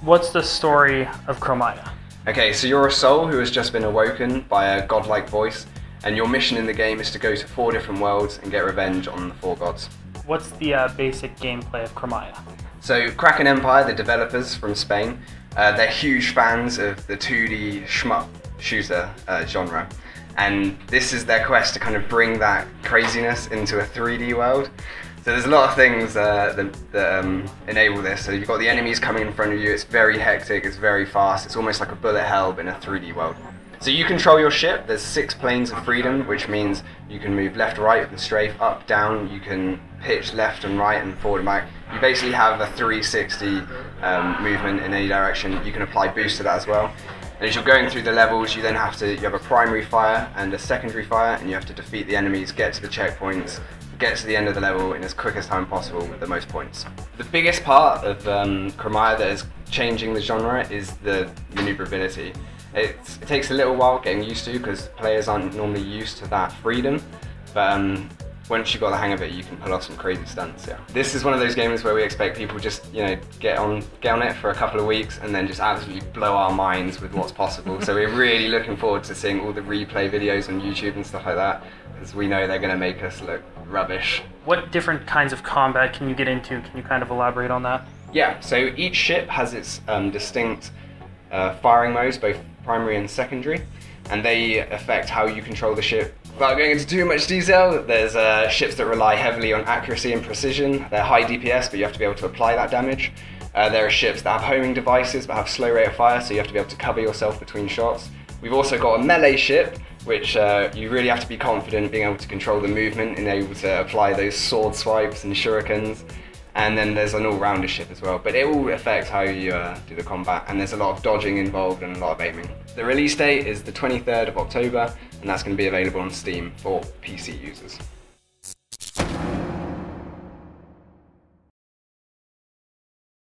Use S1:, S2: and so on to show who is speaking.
S1: What's the story of Kromaia?
S2: Okay, so you're a soul who has just been awoken by a godlike voice, and your mission in the game is to go to 4 different worlds and get revenge on the 4 gods.
S1: What's the basic gameplay of Kromaia?
S2: So Kraken Empire, the developers from Spain, they're huge fans of the 2D shmup shooter genre, and this is their quest to kind of bring that craziness into a 3D world. So there's a lot of things that enable this. So you've got the enemies coming in front of you, it's very hectic, it's very fast, it's almost like a bullet hell in a 3D world. So you control your ship, there's 6 planes of freedom, which means you can move left, right with the strafe, up, down, you can pitch left and right and forward and back. You basically have a 360 movement in any direction. You can apply boost to that as well. And as you're going through the levels, you then have a primary fire and a secondary fire, and you have to defeat the enemies, get to the checkpoints, get to the end of the level in as quick as time possible with the most points. The biggest part of Kromaia that is changing the genre is the maneuverability. It takes a little while getting used to because players aren't normally used to that freedom, but once you've got the hang of it, you can pull off some crazy stunts. Yeah. This is one of those games where we expect people just get on it for a couple of weeks and then just absolutely blow our minds with what's possible. So we're really looking forward to seeing all the replay videos on YouTube and stuff like that, because we know they're going to make us look rubbish.
S1: What different kinds of combat can you get into? Can you kind of elaborate on that?
S2: Yeah, so each ship has its distinct firing modes, both primary and secondary, and they affect how you control the ship. Without going into too much detail, there's ships that rely heavily on accuracy and precision. They're high DPS, but you have to be able to apply that damage. There are ships that have homing devices but have slow rate of fire, so you have to be able to cover yourself between shots. We've also got a melee ship, which you really have to be confident being able to control the movement and able to apply those sword swipes and shurikens. And then there's an all-rounder ship as well, but it all affects how you do the combat, and there's a lot of dodging involved and a lot of aiming. The release date is the 23rd of October, and that's going to be available on Steam for PC users.